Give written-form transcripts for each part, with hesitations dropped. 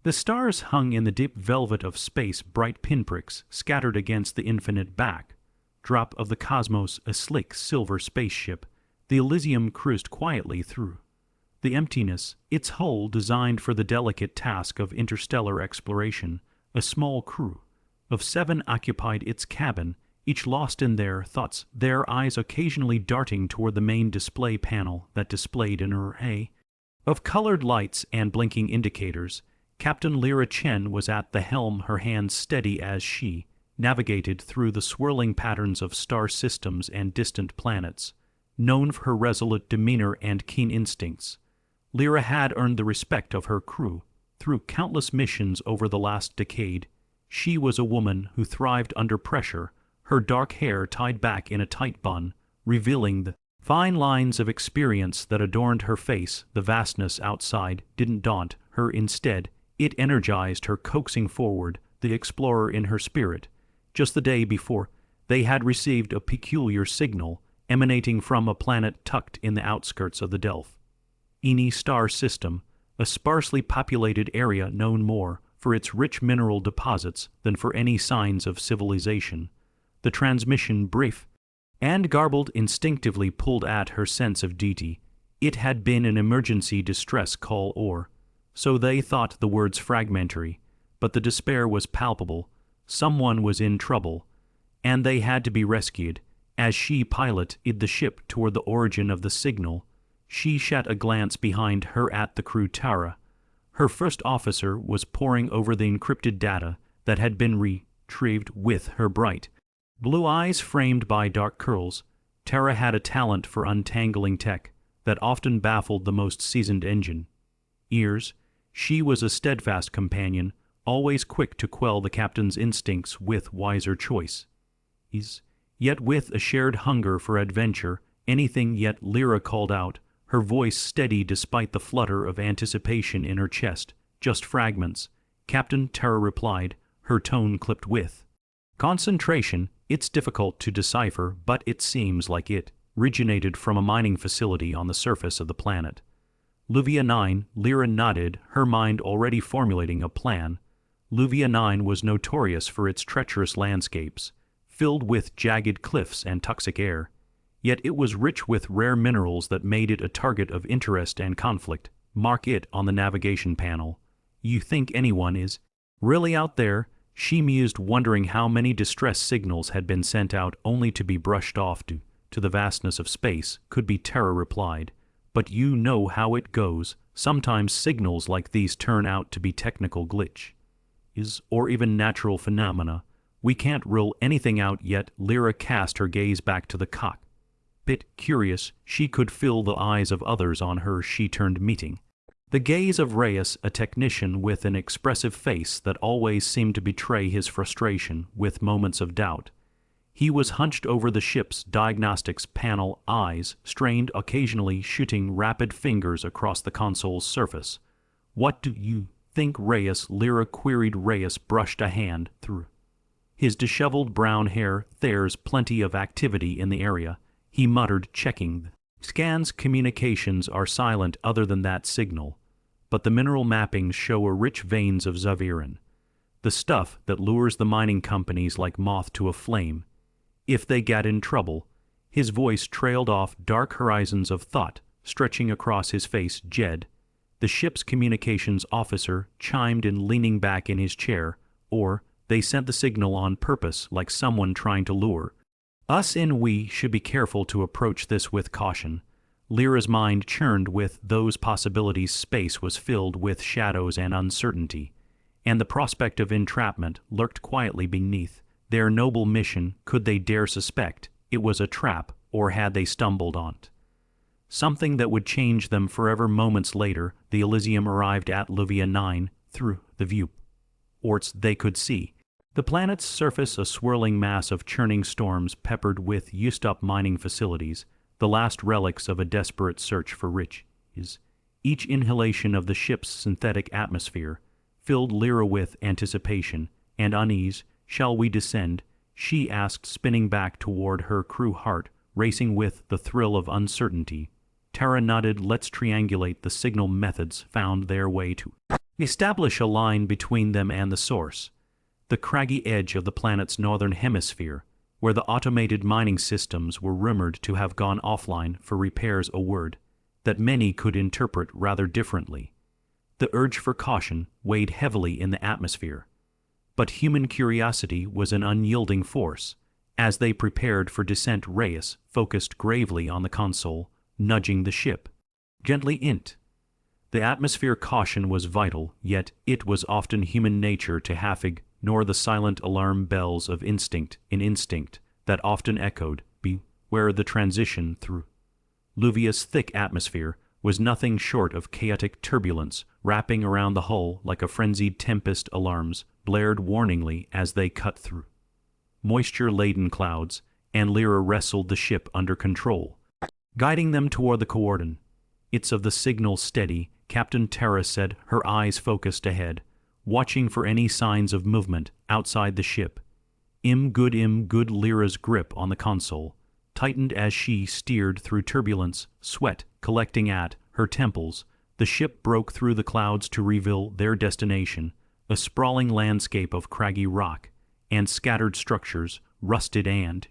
The stars hung in the deep velvet of space, bright pinpricks scattered against the infinite back-drop of the cosmos. A slick silver spaceship, the Elysium, cruised quietly through the emptiness, its hull designed for the delicate task of interstellar exploration. A small crew of 7 occupied its cabin, each lost in their thoughts, their eyes occasionally darting toward the main display panel that displayed an array of colored lights and blinking indicators. Captain Lyra Chen was at the helm, her hands steady as she navigated through the swirling patterns of star systems and distant planets. Known for her resolute demeanor and keen instincts, Lyra had earned the respect of her crew through countless missions over the last decade. She was a woman who thrived under pressure, her dark hair tied back in a tight bun, revealing the fine lines of experience that adorned her face. The vastness outside didn't daunt her. Instead, it energized her, coaxing forward the explorer in her spirit. Just the day before, they had received a peculiar signal emanating from a planet tucked in the outskirts of the Delphi star system, a sparsely populated area known more for its rich mineral deposits than for any signs of civilization. The transmission, brief and garbled, instinctively pulled at her sense of duty. It had been an emergency distress call, or so they thought. The words fragmentary, but the despair was palpable. Someone was in trouble, and they had to be rescued. As she piloted the ship toward the origin of the signal, she shot a glance behind her at the crew. Tara, her first officer, was poring over the encrypted data that had been retrieved. With her bright blue eyes framed by dark curls, Tara had a talent for untangling tech that often baffled the most seasoned engineers. She was a steadfast companion, always quick to quell the captain's instincts with wiser choice. Yet with a shared hunger for adventure. Anything. Yet Lyra called out, her voice steady despite the flutter of anticipation in her chest. Just fragments, Captain. Tara replied, her tone clipped with concentration. It's difficult to decipher, but it seems like it originated from a mining facility on the surface of the planet. Luvia 9, Lyra nodded, her mind already formulating a plan. Luvia 9 was notorious for its treacherous landscapes, filled with jagged cliffs and toxic air. Yet it was rich with rare minerals that made it a target of interest and conflict. Mark it on the navigation panel. You think anyone is really out there? She mused, wondering how many distress signals had been sent out only to be brushed off due to the vastness of space. Could be, Tara replied. But you know how it goes. Sometimes signals like these turn out to be technical glitch, or even natural phenomena. We can't rule anything out yet. Lyra cast her gaze back to the cockpit. Curious, she could feel the eyes of others on her. She turned, meeting the gaze of Reyes, a technician with an expressive face that always seemed to betray his frustration with moments of doubt. He was hunched over the ship's diagnostics panel, eyes strained, occasionally shooting rapid fingers across the console's surface. What do you think, Reyes? Lyra queried. Reyes brushed a hand through his disheveled brown hair. There's plenty of activity in the area, he muttered, checking the scans. Communications are silent other than that signal, but the mineral mappings show a rich veins of Zaviran, the stuff that lures the mining companies like moth to a flame. If they get in trouble. His voice trailed off, dark horizons of thought stretching across his face. Jed, the ship's communications officer, chimed in, leaning back in his chair. Or they sent the signal on purpose, like someone trying to lure us in. We should be careful to approach this with caution. Lyra's mind churned with those possibilities. Space was filled with shadows and uncertainty, and the prospect of entrapment lurked quietly beneath their noble mission. Could they dare suspect it was a trap, or had they stumbled on something that would change them forever? Moments later, the Elysium arrived at Luvia 9. Through the viewports they could see the planet's surface, a swirling mass of churning storms peppered with used-up mining facilities, the last relics of a desperate search for riches. Each inhalation of the ship's synthetic atmosphere filled Lyra with anticipation and unease. Shall we descend? She asked, spinning back toward her crew, heart racing with the thrill of uncertainty. Tara nodded. Let's triangulate. The signal methods found their way to Establish a line between them and the source, the craggy edge of the planet's northern hemisphere, where the automated mining systems were rumored to have gone offline for repairs, a word that many could interpret rather differently. The urge for caution weighed heavily in the atmosphere, but human curiosity was an unyielding force. As they prepared for descent, Reyes focused gravely on the console, nudging the ship. Gently int. The atmosphere caution was vital, yet it was often human nature to half ignore the silent alarm bells of instinct that often echoed, beware the transition through. Luvia's thick atmosphere was nothing short of chaotic turbulence, wrapping around the hull like a frenzied tempest. Alarms blared warningly as they cut through moisture-laden clouds, and Lyra wrestled the ship under control, guiding them toward the coordinates of the signal. Steady, Captain Terra said, her eyes focused ahead, watching for any signs of movement outside the ship. Im good. Lyra's grip on the console tightened as she steered through turbulence, sweat collecting at her temples. The ship broke through the clouds to reveal their destination, a sprawling landscape of craggy rock and scattered structures, rusted and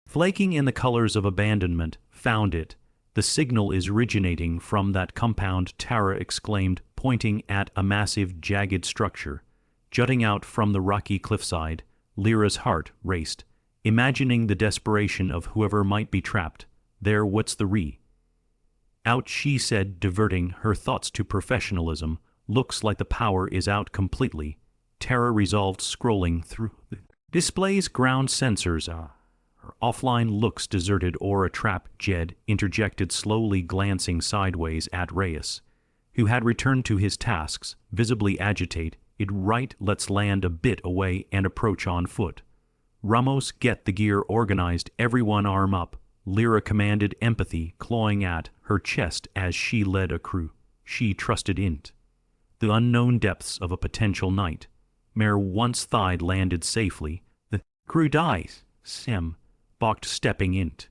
flaking in the colors of abandonment. Found it. The signal is originating from that compound, Tara exclaimed, pointing at a massive, jagged structure jutting out from the rocky cliffside. Lyra's heart raced, imagining the desperation of whoever might be trapped there. What's the out, she said, diverting her thoughts to professionalism. Looks like the power is out completely. Tara resolved, scrolling through the display's ground sensors. Her offline looks deserted or a trap. Jed interjected, slowly glancing sideways at Reyes, who had returned to his tasks, visibly agitated. Right, let's land a bit away and approach on foot. Ramos, get the gear organized, everyone arm up. Lyra commanded, empathy clawing at her chest as she led a crew she trusted int the unknown depths of a potential nightmare. Once Thide landed safely, the crew dies. Sem balked, stepping int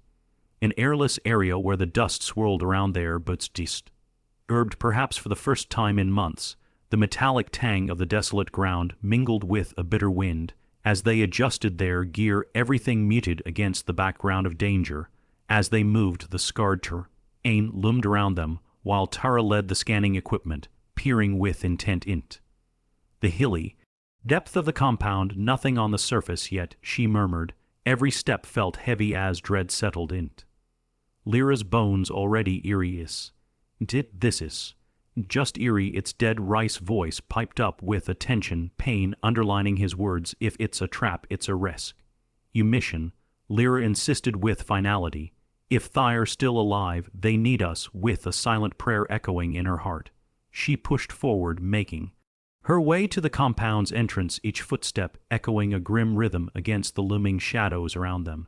an airless area where the dust swirled around their butts, disturbed perhaps for the first time in months. The metallic tang of the desolate ground mingled with a bitter wind. As they adjusted their gear, everything muted against the background of danger. As they moved, the scarred terrain loomed around them, while Tara led the scanning equipment, peering with intent int the hilly depth of the compound. Nothing on the surface yet, she murmured. Every step felt heavy as dread settled int Lyra's bones, already eerie. This is just eerie. Its dead rice voice piped up with a tension, pain underlining his words. If it's a trap, it's a rescue mission, Lyra insisted with finality. If Thyre's still alive, they need us, with a silent prayer echoing in her heart. She pushed forward, making her way to the compound's entrance, each footstep echoing a grim rhythm against the looming shadows around them.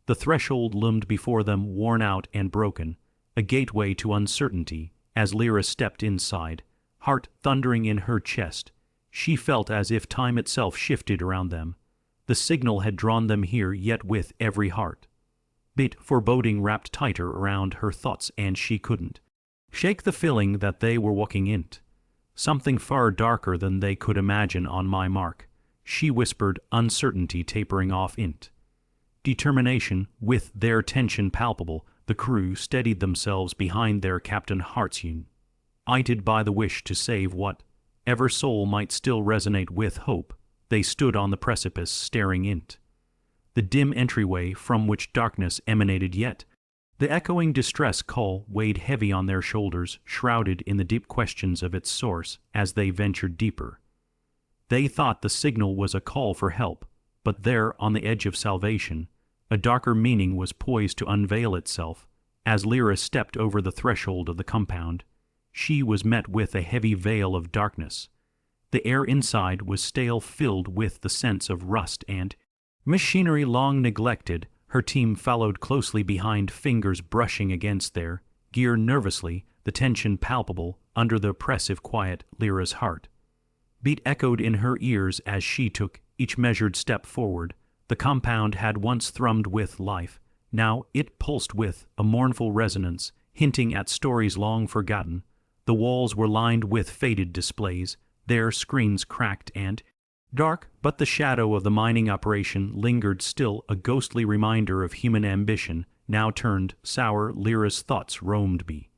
The threshold loomed before them, worn out and broken, a gateway to uncertainty. As Lyra stepped inside, heart thundering in her chest, she felt as if time itself shifted around them. The signal had drawn them here, yet with every heart beat, foreboding wrapped tighter around her thoughts, and she couldn't shake the feeling that they were walking into something far darker than they could imagine. On my mark, she whispered, uncertainty tapering off int determination. With their tension palpable, the crew steadied themselves behind their captain, hearts united by the wish to save whatever soul might still resonate with hope. They stood on the precipice, staring into the dim entryway from which darkness emanated, yet the echoing distress call weighed heavy on their shoulders, shrouded in the deep questions of its source. As they ventured deeper, they thought the signal was a call for help, but there, on the edge of salvation, a darker meaning was poised to unveil itself. As Lyra stepped over the threshold of the compound, she was met with a heavy veil of darkness. The air inside was stale, filled with the sense of rust and machinery long neglected. Her team followed closely behind, fingers brushing against their gear nervously, the tension palpable under the oppressive quiet. Lyra's heart beat echoed in her ears as she took each measured step forward. The compound had once thrummed with life. Now it pulsed with a mournful resonance, hinting at stories long forgotten. The walls were lined with faded displays, Their screens cracked and dark, but the shadow of the mining operation lingered still, a ghostly reminder of human ambition. Now turned sour, Lyra's thoughts roamed me.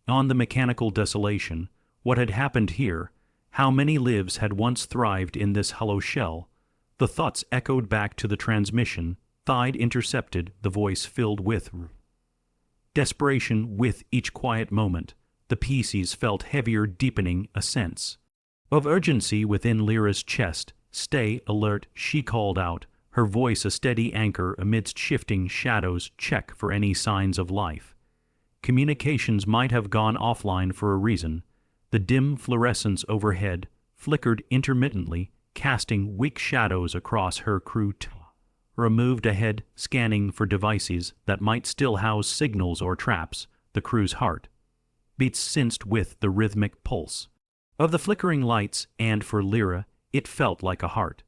On the mechanical desolation, what had happened here, how many lives had once thrived in this hollow shell? The thoughts echoed back to the transmission, thide intercepted, the voice filled with desperation. With each quiet moment, the pieces felt heavier, deepening a sense of urgency within Lyra's chest. "Stay alert," she called out, her voice a steady anchor amidst shifting shadows. "Check for any signs of life." Communications might have gone offline for a reason. The dim fluorescence overhead flickered intermittently, casting weak shadows across her crew. Tara moved ahead, scanning for devices that might still house signals or traps. The crew's heart beats synced with the rhythmic pulse of the flickering lights, and for Lyra, it felt like a heart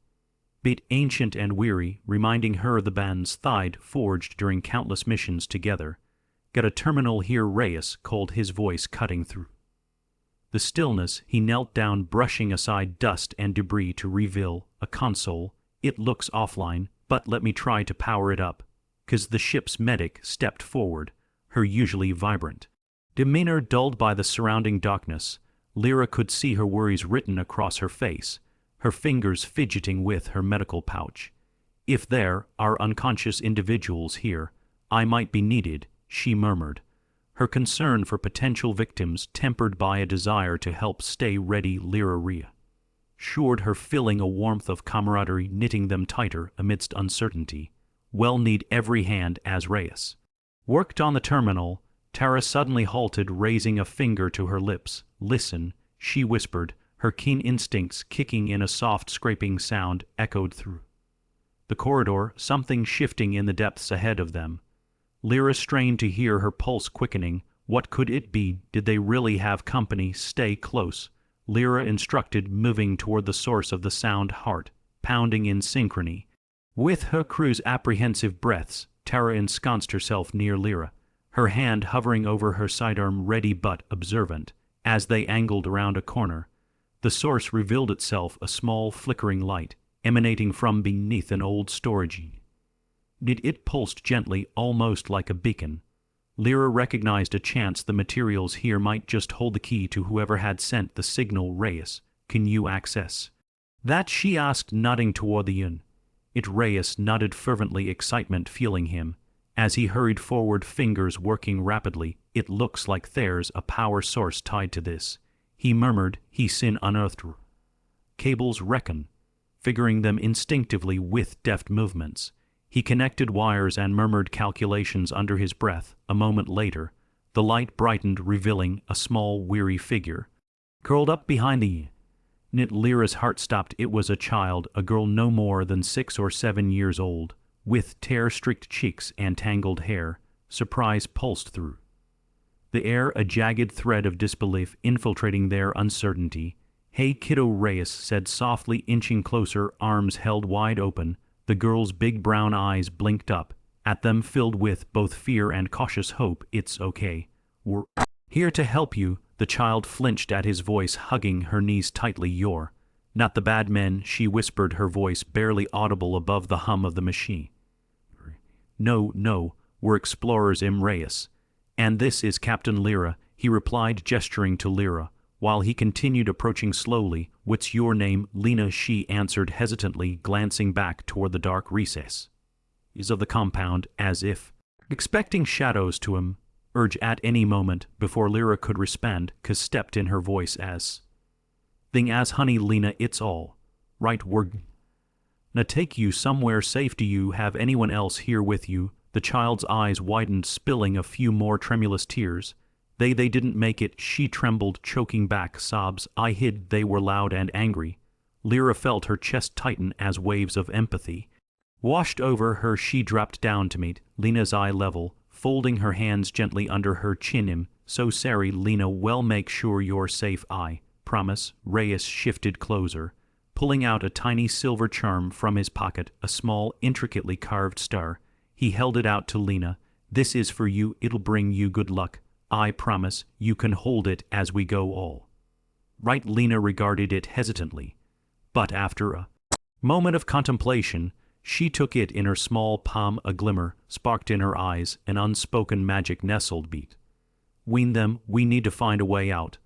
beat, ancient and weary, reminding her the band's thide forged during countless missions together. "Got a terminal here," Reyes called, his voice cutting through the stillness. He knelt down, brushing aside dust and debris to reveal a console. "It looks offline, but let me try to power it up." 'Cause the ship's medic stepped forward, her usually vibrant demeanor dulled by the surrounding darkness. Lyra could see her worries written across her face, her fingers fidgeting with her medical pouch. "If there are unconscious individuals here, I might be needed," she murmured, her concern for potential victims tempered by a desire to help. "Stay ready," Lyra reassured her, feeling a warmth of camaraderie knitting them tighter amidst uncertainty. "We'll need every hand." As Reyes worked on the terminal, Tara suddenly halted, raising a finger to her lips. "Listen," she whispered, her keen instincts kicking in. A soft scraping sound echoed through the corridor, something shifting in the depths ahead of them. Lyra strained to hear, her pulse quickening. What could it be? Did they really have company? "Stay close," Lyra instructed, moving toward the source of the sound, heart pounding in synchrony with her crew's apprehensive breaths. Tara ensconced herself near Lyra, her hand hovering over her sidearm, ready but observant. As they angled around a corner, the source revealed itself, a small flickering light emanating from beneath an old storage unit. It pulsed gently, almost like a beacon. Lyra recognized a chance the materials here might just hold the key to whoever had sent the signal. "Reyes, can you access that?" she asked, nodding toward the unit. Reyes nodded fervently, excitement fueling him as he hurried forward, fingers working rapidly. "It looks like there's a power source tied to this," he murmured. "He's unearthed cables, reckon," figuring them instinctively with deft movements. He connected wires and murmured calculations under his breath. A moment later, the light brightened, revealing a small, weary figure curled up behind the unit. Lyra's heart stopped. It was a child, a girl no more than 6 or 7 years old, with tear-streaked cheeks and tangled hair. Surprise pulsed through the air, a jagged thread of disbelief infiltrating their uncertainty. "Hey kiddo," Reyes said softly, inching closer, arms held wide open. The girl's big brown eyes blinked up at them, filled with both fear and cautious hope. "It's okay. We're here to help you." The child flinched at his voice, hugging her knees tightly. "You're not the bad men," she whispered, her voice barely audible above the hum of the machine. No, we're explorers, Reyes. "And this is Captain Lyra," he replied, gesturing to Lyra, while he continued approaching slowly. "What's your name?" "Lena," she answered hesitantly, glancing back toward the dark recess of the compound, as if expecting shadows to emerge at any moment. Before Lyra could respond, Kaz stepped in, her voice as thing as honey. "Lena, it's all right. We're gonna take you somewhere safe. Do you have anyone else here with you?" The child's eyes widened, spilling a few more tremulous tears. They didn't make it," she trembled, choking back sobs. "I hid." They were loud and angry. Lyra felt her chest tighten as waves of empathy washed over her. She dropped down to meet Lena's eye level, folding her hands gently under her chin. "So sorry, Lena. Well, make sure you're safe. I promise." Reyes shifted closer, pulling out a tiny silver charm from his pocket, a small, intricately carved star. He held it out to Lena. "This is for you. It'll bring you good luck. I promise you can hold it as we go." All Right, Lena regarded it hesitantly, but after a moment of contemplation, she took it in her small palm. A glimmer sparked in her eyes, an unspoken magic nestled beat. Wean them, we need to find a way out.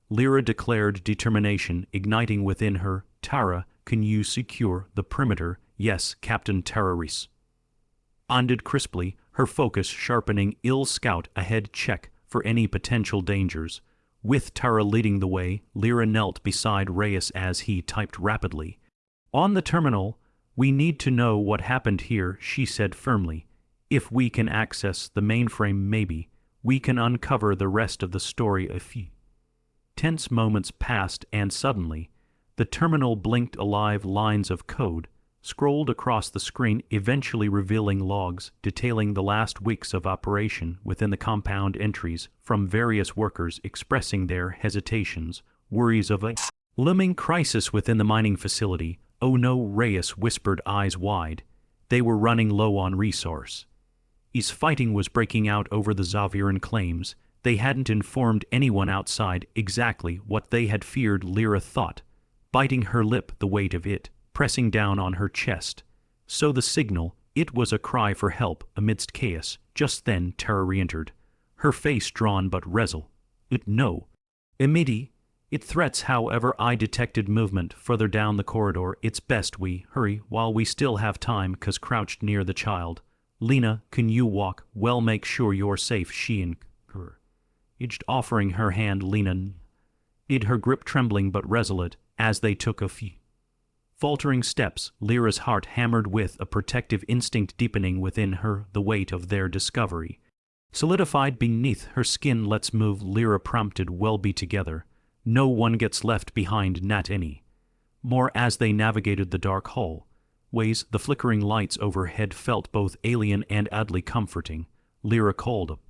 Lyra declared, determination igniting within her. Tara, can you secure the perimeter? Yes, Captain Terroris. Anded crisply, her focus sharpening. Ill scout ahead, check for any potential dangers. With Tara leading the way, Lyra knelt beside Reyes as he typed rapidly. On the terminal, we need to know what happened here, she said firmly. If we can access the mainframe, maybe we can uncover the rest of the story. A few tense moments passed, and suddenly, the terminal blinked alive. Lines of code scrolled across the screen, eventually revealing logs detailing the last weeks of operation within the compound. Entries from various workers expressing their hesitations, worries of a looming crisis within the mining facility. Oh no, Reyes whispered, eyes wide. They were running low on resource. Fighting was breaking out over the Xavieran claims. They hadn't informed anyone outside exactly what they had feared, Lyra thought, biting her lip, the weight of it pressing down on her chest. So the signal, it was a cry for help amidst chaos. Just then Tara re-entered, her face drawn but resolute. No. Immediately. It threats, however. I detected movement further down the corridor. It's best we hurry while we still have time. Cause crouched near the child. Lena, can you walk? Well, make sure you're safe, she encouraged, offering her hand. Lena did, her grip trembling but resolute, as they took a few faltering steps. Lyra's heart hammered with a protective instinct deepening within her. The weight of their discovery solidified beneath her skin. Let's move, Lyra prompted. Well, be together. No one gets left behind, not any more. As they navigated the dark hallways, the flickering lights overhead felt both alien and oddly comforting. Lyra called up,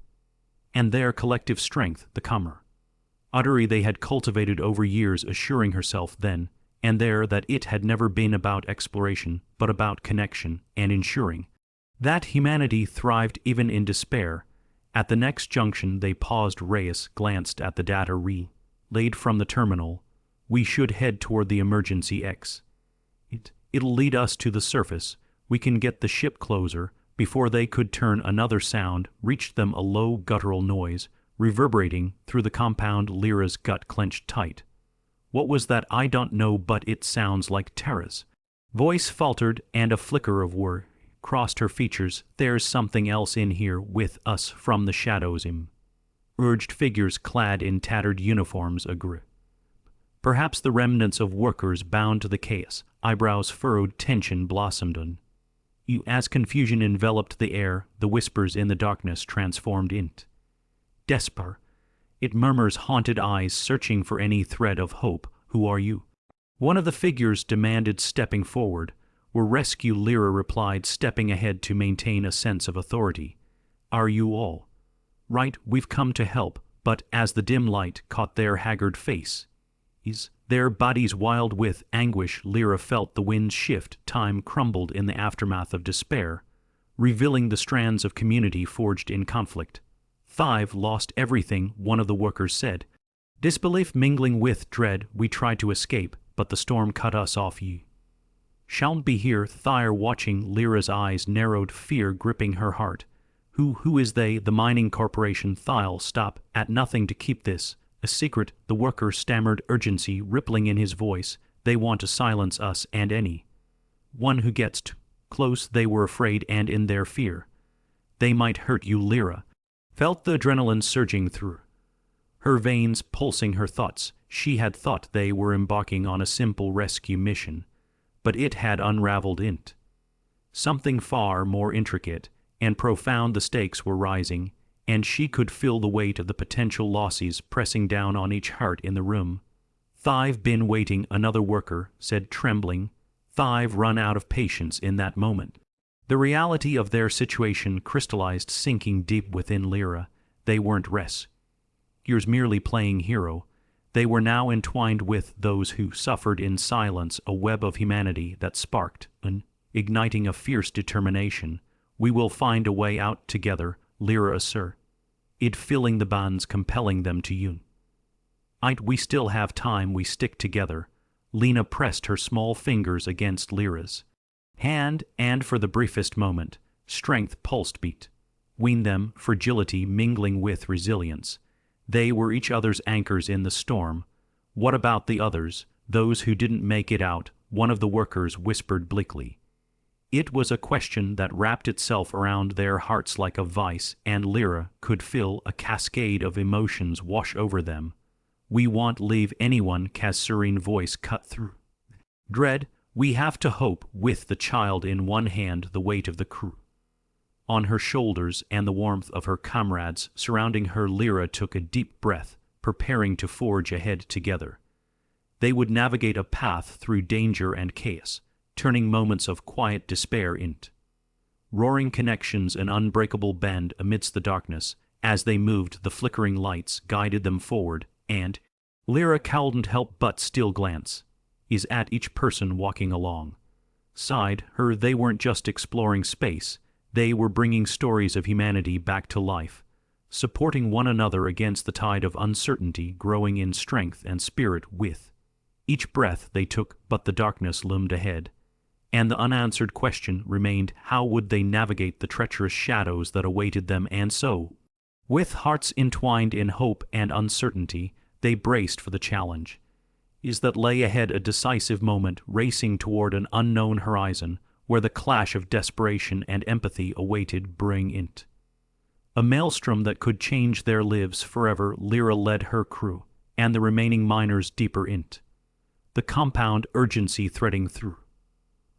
and their collective strength, the camaraderie they had cultivated over years, assuring herself then and there that it had never been about exploration, but about connection, and ensuring that humanity thrived even in despair. At the next junction they paused. Reyes glanced at the data relayed from the terminal. We should head toward the emergency exit. It'll lead us to the surface. We can get the ship closer. Before they could turn, another sound reached them, a low guttural noise reverberating through the compound. Lyra's gut clenched tight. What was that? I don't know, but it sounds like Tara's voice faltered, and a flicker of worry crossed her features. There's something else in here with us from the shadows. Urged figures clad in tattered uniforms agree. Perhaps the remnants of workers bound to the chaos. Eyebrows furrowed, tension blossomed on you as confusion enveloped the air. The whispers in the darkness transformed into despair. It murmurs, haunted eyes searching for any thread of hope. Who are you? One of the figures demanded, stepping forward. We're rescue, Lyra replied, stepping ahead to maintain a sense of authority. Are you all right? We've come to help. But as the dim light caught their haggard faces, their bodies wild with anguish, Lyra felt the winds shift. Time crumbled in the aftermath of despair, revealing the strands of community forged in conflict. "I've lost everything," one of the workers said, disbelief mingling with dread. "We tried to escape, but the storm cut us off. You shan't be here." Thyre watching, Lyra's eyes narrowed, fear gripping her heart. Who is they? The mining corporation. Thyle, stop at nothing to keep this a secret," the worker stammered, urgency rippling in his voice. "They want to silence us and any one who gets too close." They were afraid, and in their fear, they might hurt you. Lyra felt the adrenaline surging through her veins, pulsing her thoughts. She had thought they were embarking on a simple rescue mission, but it had unraveled into something far more intricate and profound. The stakes were rising, and she could feel the weight of the potential losses pressing down on each heart in the room. "I've been waiting," another worker said, trembling. I've run out of patience in that moment. The reality of their situation crystallized, sinking deep within Lyra. They weren't rescuers merely playing hero. They were now entwined with those who suffered in silence, a web of humanity that sparked, igniting a fierce determination. "We will find a way out together," Lyra asserted, it filling the bonds compelling them to We still have time, we stick together. Lena pressed her small fingers against Lyra's hand, and for the briefest moment, strength pulsed beat. Between them, fragility mingling with resilience. They were each other's anchors in the storm. What about the others, those who didn't make it out? One of the workers whispered bleakly. It was a question that wrapped itself around their hearts like a vice, and Lyra could feel a cascade of emotions wash over them. We won't leave anyone, Kaz's serene voice cut through dread. We have to hope. With the child in one hand, the weight of the crew on her shoulders, and the warmth of her comrades surrounding her, Lyra took a deep breath, preparing to forge ahead together. They would navigate a path through danger and chaos, turning moments of quiet despair into roaring connections, an unbreakable band amidst the darkness. As they moved, the flickering lights guided them forward, and Lyra couldn't help but still glance at each person walking along side her. They weren't just exploring space, they were bringing stories of humanity back to life, supporting one another against the tide of uncertainty, growing in strength and spirit with each breath they took. But the darkness loomed ahead, and the unanswered question remained: how would they navigate the treacherous shadows that awaited them? And so, with hearts entwined in hope and uncertainty, they braced for the challenge that lay ahead, a decisive moment, racing toward an unknown horizon where the clash of desperation and empathy awaited, bring it a maelstrom that could change their lives forever. Lyra led her crew and the remaining miners deeper into the compound, urgency threading through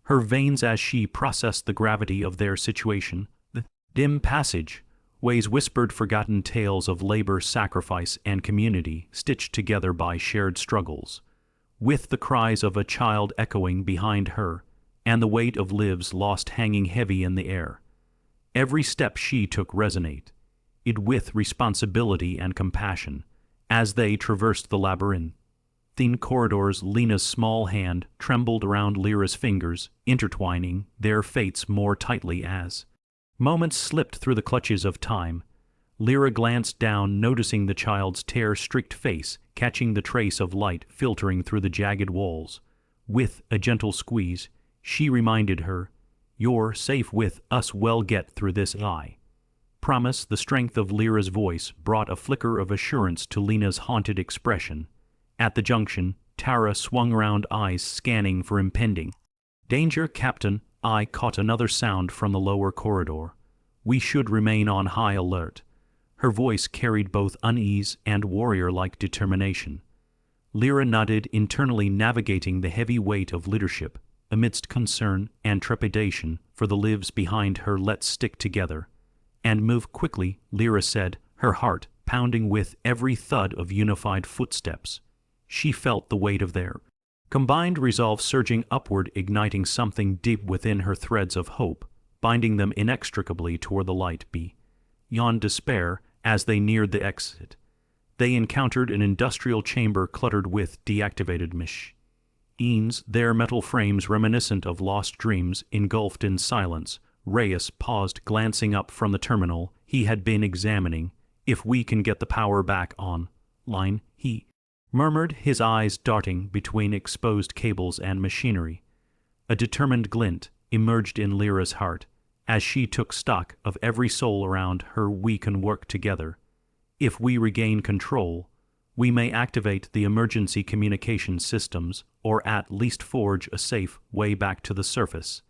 her veins as she processed the gravity of their situation. The dim passage ways whispered forgotten tales of labor, sacrifice, and community, stitched together by shared struggles, with the cries of a child echoing behind her, and the weight of lives lost hanging heavy in the air. Every step she took resonated with responsibility and compassion. As they traversed the labyrinthine corridors, Lena's small hand trembled around Lyra's fingers, intertwining their fates more tightly as moments slipped through the clutches of time. Lyra glanced down, noticing the child's tear-streaked face, catching the trace of light filtering through the jagged walls. With a gentle squeeze, she reminded her, "You're safe with us. We'll get through this. I promise." The strength of Lyra's voice brought a flicker of assurance to Lena's haunted expression. At the junction, Tara swung around, eyes scanning for impending danger. "Captain," I caught another sound from the lower corridor. "We should remain on high alert." Her voice carried both unease and warrior-like determination. Lyra nodded, internally navigating the heavy weight of leadership, amidst concern and trepidation for the lives behind her. "Let's stick together and move quickly," Lyra said, her heart pounding with every thud of unified footsteps. She felt the weight of their combined resolve surging upward, igniting something deep within her. Threads of hope, binding them inextricably toward the light beyond despair. As they neared the exit, they encountered an industrial chamber cluttered with deactivated machines, their metal frames reminiscent of lost dreams. Engulfed in silence, Reyes paused, glancing up from the terminal he had been examining. "If we can get the power back online," he murmured, his eyes darting between exposed cables and machinery. A determined glint emerged in Lyra's heart as she took stock of every soul around her. "We can work together. If we regain control, we may activate the emergency communication systems, or at least forge a safe way back to the surface."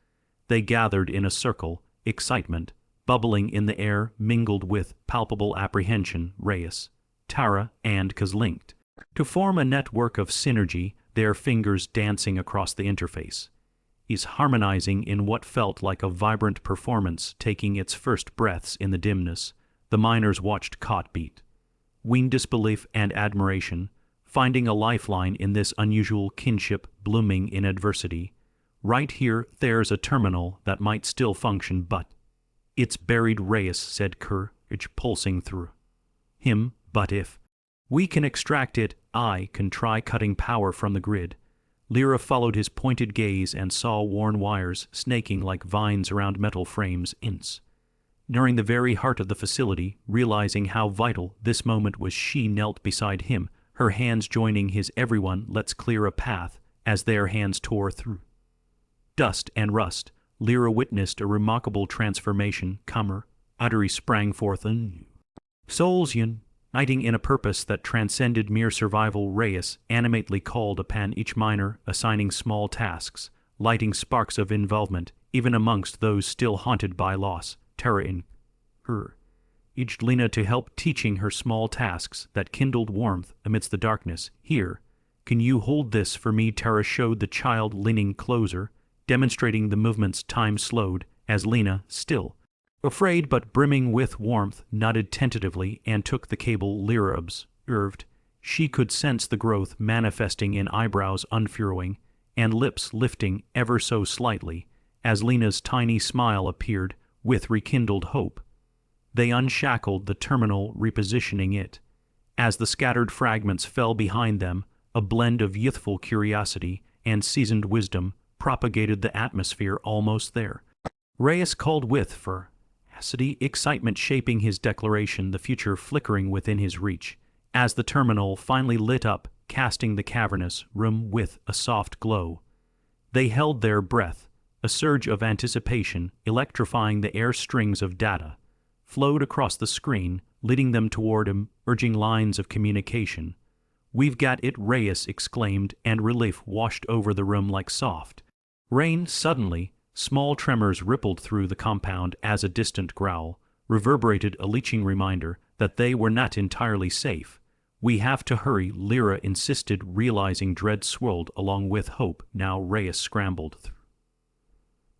They gathered in a circle, excitement bubbling in the air mingled with palpable apprehension. Reyes, Tara, and Kaz linked to form a network of synergy, their fingers dancing across the interface, harmonizing in what felt like a vibrant performance taking its first breaths in the dimness. The miners watched, caught between disbelief and admiration, finding a lifeline in this unusual kinship blooming in adversity. "Right here, there's a terminal that might still function, but it's buried," Reyes said, courage pulsing through him. "But if we can extract it, I can try cutting power from the grid." Lyra followed his pointed gaze and saw worn wires snaking like vines around metal frames. Nearing the very heart of the facility, realizing how vital this moment was, she knelt beside him, her hands joining his. Everyone, let's clear a path, as their hands tore through dust and rust. Lyra witnessed a remarkable transformation. Comer, utterly sprang forth anew. Souls uniting in a purpose that transcended mere survival. Reyes animately called upon each miner, assigning small tasks, lighting sparks of involvement, even amongst those still haunted by loss, terror in her. Urged Lena to help, teaching her small tasks that kindled warmth amidst the darkness. Here, can you hold this for me? Tara showed the child, leaning closer, demonstrating the movements. Time slowed as Lena, still afraid but brimming with warmth, nodded tentatively and took the cable. Lyra observed. She could sense the growth manifesting in eyebrows unfurrowing and lips lifting ever so slightly as Lena's tiny smile appeared with rekindled hope. They unshackled the terminal, repositioning it. As the scattered fragments fell behind them, a blend of youthful curiosity and seasoned wisdom propagated the atmosphere. Almost there, Reyes called with ferocity, excitement shaping his declaration, the future flickering within his reach, as the terminal finally lit up, casting the cavernous room with a soft glow. They held their breath. A surge of anticipation, electrifying the air. Strings of data flowed across the screen, leading them toward emerging lines of communication. "We've got it," Reyes exclaimed, and relief washed over the room like soft rain. Suddenly, small tremors rippled through the compound as a distant growl reverberated, a leeching reminder that they were not entirely safe. "We have to hurry," Lyra insisted, realizing dread swirled along with hope. Now Reyes scrambled through.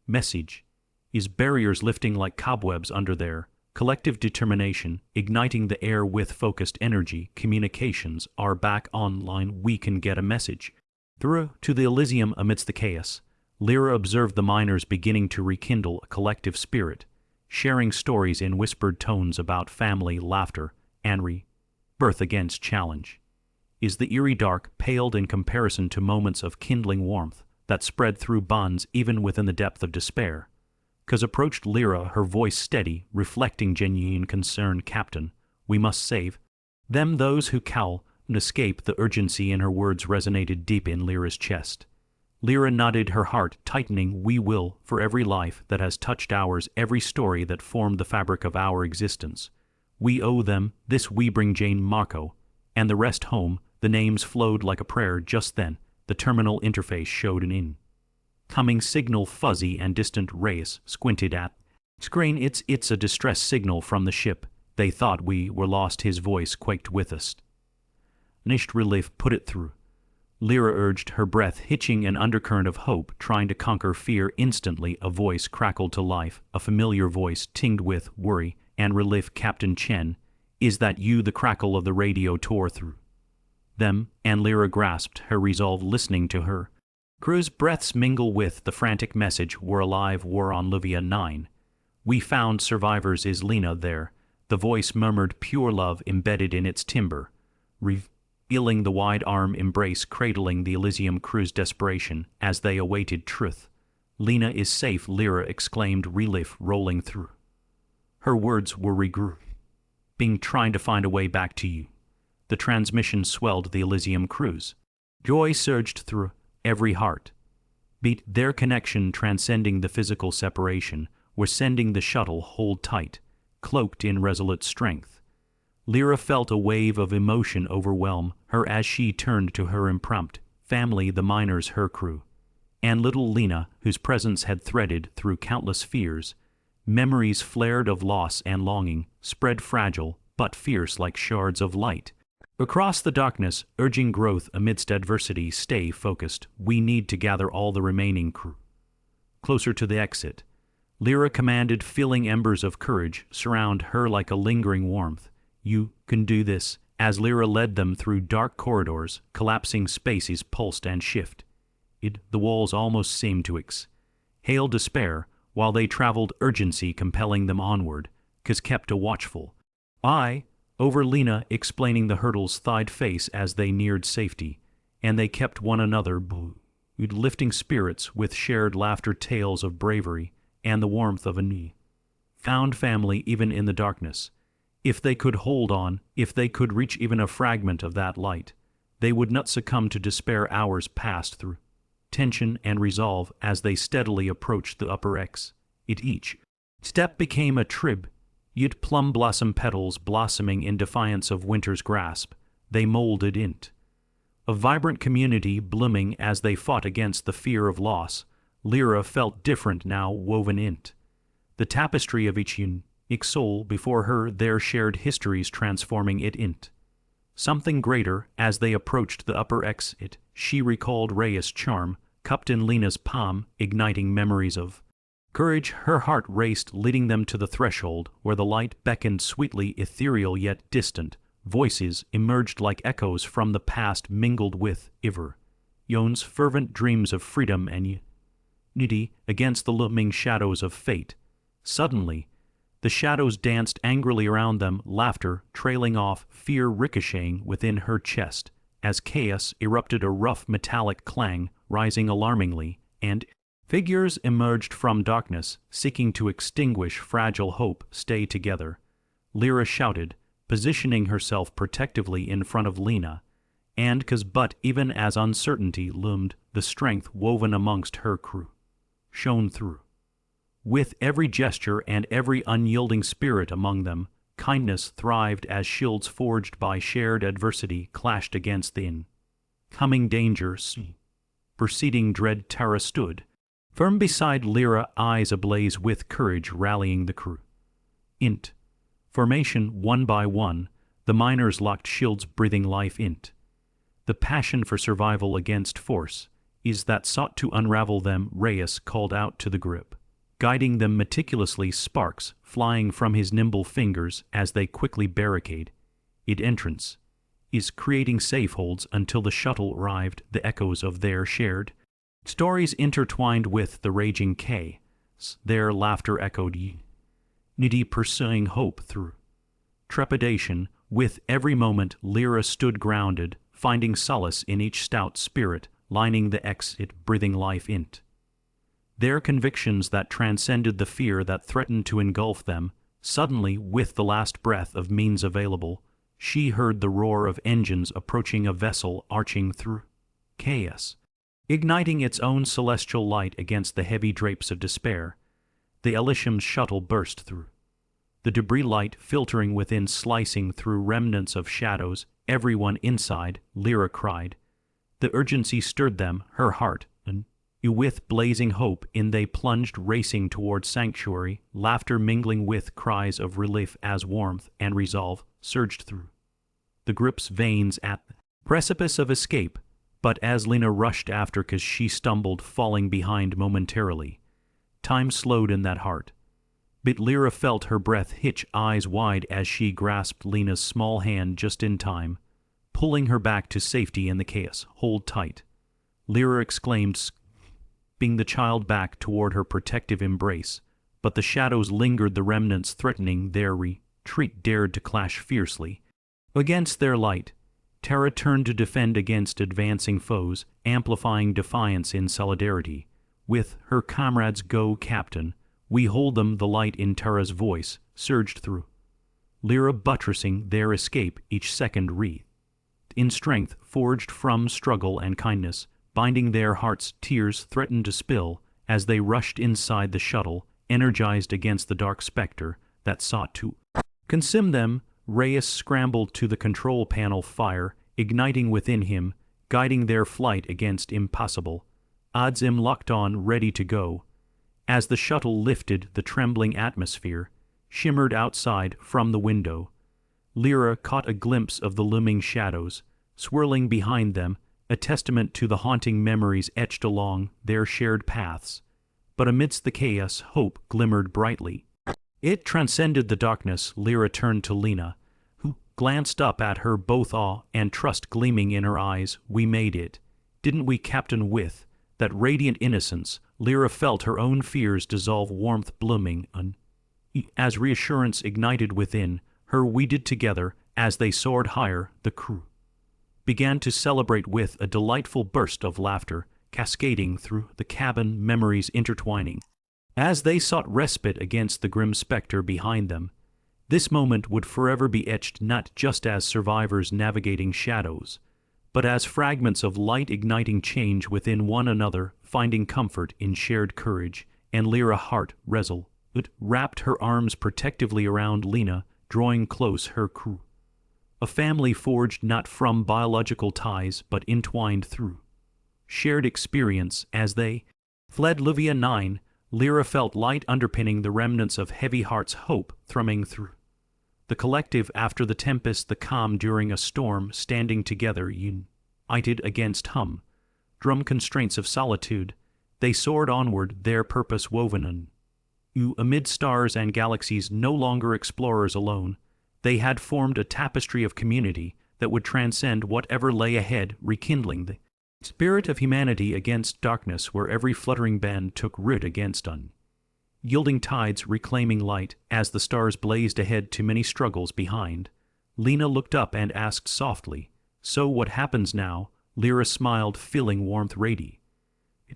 Message is barriers lifting like cobwebs under their collective determination, igniting the air with focused energy. Communications are back online. "We can get a message through to the Elysium." Amidst the chaos, Lyra observed the miners beginning to rekindle a collective spirit, sharing stories in whispered tones about family, laughter, and rebirth against challenge. Is the eerie dark paled in comparison to moments of kindling warmth that spread through bonds even within the depth of despair. Cuz approached Lyra, her voice steady, reflecting genuine concern. "Captain, we must save them, those who cowl and escape." The urgency in her words resonated deep in Lyra's chest. Lyra nodded, her heart tightening. "We will, for every life that has touched ours, every story that formed the fabric of our existence. We owe them this. We bring Jane, Marco, and the rest home." The names flowed like a prayer. Just then, the terminal interface showed an incoming signal, fuzzy and distant. Reyes squinted at screen. It's a distress signal from the ship. They thought we were lost." His voice quaked with astonished relief. "Put it through," Lyra urged, her breath hitching, an undercurrent of hope trying to conquer fear. Instantly, a voice crackled to life, a familiar voice tinged with worry and relief. "Captain Chen, is that you?" The crackle of the radio tore through them, and Lyra grasped her resolve, listening to her crew's breaths mingle with the frantic message. "We're alive. We're on Livia 9. We found survivors." Is Lena there? The voice murmured, pure love embedded in its timbre, revealing the wide arm embrace cradling the Elysium crew's desperation as they awaited truth. "Lena is safe," Lyra exclaimed, relief rolling through her words. "Were being trying to find a way back to you." The transmission swelled the Elysium crew's. Joy surged through every heart beat, their connection transcending the physical separation, were sending the shuttle. Hold tight, cloaked in resolute strength. Lyra felt a wave of emotion overwhelm her as she turned to her impromptu family, the miners, her crew, and little Lena, whose presence had threaded through countless fears. Memories flared of loss and longing, spread fragile but fierce like shards of light across the darkness, urging growth amidst adversity. "Stay focused. We need to gather all the remaining crew closer to the exit," Lyra commanded, feeling embers of courage surround her like a lingering warmth. "You can do this." As Lyra led them through dark corridors, collapsing spaces pulsed and shifted. The walls almost seemed to exhale despair while they traveled, urgency compelling them onward. Cuz kept a watchful eye over Lena, explaining the hurdles thawed face as they neared safety, and they kept one another lifting spirits with shared laughter, tales of bravery, and the warmth of a found family even in the darkness. If they could hold on, if they could reach even a fragment of that light, They would not succumb to despair. Hours passed through tension and resolve as they steadily approached the upper X. Each step became a tribute, plum blossom petals blossoming in defiance of winter's grasp. They molded into a vibrant community blooming as they fought against the fear of loss. Lyra felt different now, woven into the tapestry of each unique soul before her, their shared histories transforming it into something greater. As they approached the upper exit, she recalled Rhea's charm, cupped in Lena's palm, igniting memories of courage. Her heart raced, leading them to the threshold, where the light beckoned sweetly, ethereal yet distant. Voices emerged like echoes from the past, mingled with Yon's fervent dreams of freedom and unity against the looming shadows of fate. Suddenly, the shadows danced angrily around them, laughter trailing off, fear ricocheting within her chest, as chaos erupted, a rough metallic clang rising alarmingly, and figures emerged from darkness, seeking to extinguish fragile hope. Stay together, Lyra shouted, positioning herself protectively in front of Lena, but even as uncertainty loomed, the strength woven amongst her crew shone through. With every gesture and every unyielding spirit among them, kindness thrived as shields forged by shared adversity clashed against the incoming dangers. Preceding dread, Tara stood firm beside Lyra, eyes ablaze with courage, rallying the crew. Formation, one by one, the miners locked shields, breathing life into the passion for survival against force that sought to unravel them. Reyes called out to the grip, guiding them meticulously, sparks flying from his nimble fingers as they quickly barricade entrance, creating safe holds until the shuttle arrived. The echoes of their shared stories intertwined with the raging chaos. Their laughter echoed unity, pursuing hope through trepidation. With every moment, Lyra stood grounded, finding solace in each stout spirit, lining the exit, breathing life into their convictions that transcended the fear that threatened to engulf them. Suddenly, with the last breath of means available, she heard the roar of engines approaching, a vessel arching through chaos, igniting its own celestial light against the heavy drapes of despair. The Elysium's shuttle burst through the debris, light filtering within, slicing through remnants of shadows. Everyone inside, Lyra cried. The urgency stirred them, her heart, and with blazing hope they plunged, racing towards sanctuary, laughter mingling with cries of relief as warmth and resolve surged through the grip's veins at the precipice of escape. But as Lena rushed after, she stumbled, falling behind momentarily. Time slowed in that heart. But Lyra felt her breath hitch, eyes wide as she grasped Lena's small hand just in time, pulling her back to safety in the chaos. Hold tight, Lyra exclaimed, sweeping the child back toward her protective embrace. But the shadows lingered, the remnants threatening their retreat dared to clash fiercely against their light. Tara turned to defend against advancing foes, amplifying defiance in solidarity with her comrades. Go, Captain, we hold them. The light in Tara's voice surged through Lyra, buttressing their escape each second in strength forged from struggle and kindness, binding their hearts. Tears threatened to spill as they rushed inside the shuttle, energized against the dark specter that sought to consume them. Reyes scrambled to the control panel, fire igniting within him, guiding their flight against impossible odds. Locked on, ready to go. As the shuttle lifted, the trembling atmosphere shimmered outside from the window. Lyra caught a glimpse of the looming shadows, swirling behind them, a testament to the haunting memories etched along their shared paths. But amidst the chaos, hope glimmered brightly. It transcended the darkness. Lyra turned to Lena, who glanced up at her, both awe and trust gleaming in her eyes. We made it, didn't we, Captain? With that radiant innocence, Lyra felt her own fears dissolve, warmth blooming as reassurance ignited within her. We did together. As they soared higher, the crew began to celebrate with a delightful burst of laughter cascading through the cabin, memories intertwining as they sought respite against the grim specter behind them. This moment would forever be etched, not just as survivors navigating shadows, but as fragments of light igniting change within one another, finding comfort in shared courage, and Lyra heart resolute wrapped her arms protectively around Lena, drawing close her crew. A family forged not from biological ties, but entwined through shared experience. As they fled Livia 9, Lyra felt light underpinning the remnants of Heavy Heart's hope thrumming through. The collective after the tempest, the calm during a storm, standing together united against drum constraints of solitude, they soared onward, their purpose woven amid stars and galaxies, no longer explorers alone. They had formed a tapestry of community that would transcend whatever lay ahead, rekindling the spirit of humanity against darkness where every fluttering band took root against unyielding tides, reclaiming light. As the stars blazed ahead to many struggles behind, Lena looked up and asked softly, "So what happens now?" Lyra smiled, feeling warmth radiate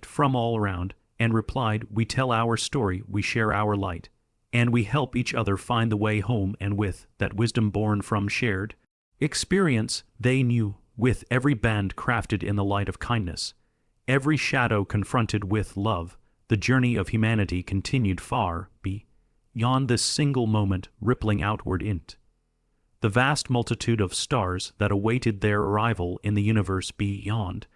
from all around, and replied, "We tell our story, we share our light, and we help each other find the way home." And with that wisdom born from shared experience, they knew, with every band crafted in the light of kindness, every shadow confronted with love, the journey of humanity continued far beyond this single moment, rippling outward into the vast multitude of stars that awaited their arrival in the universe beyond.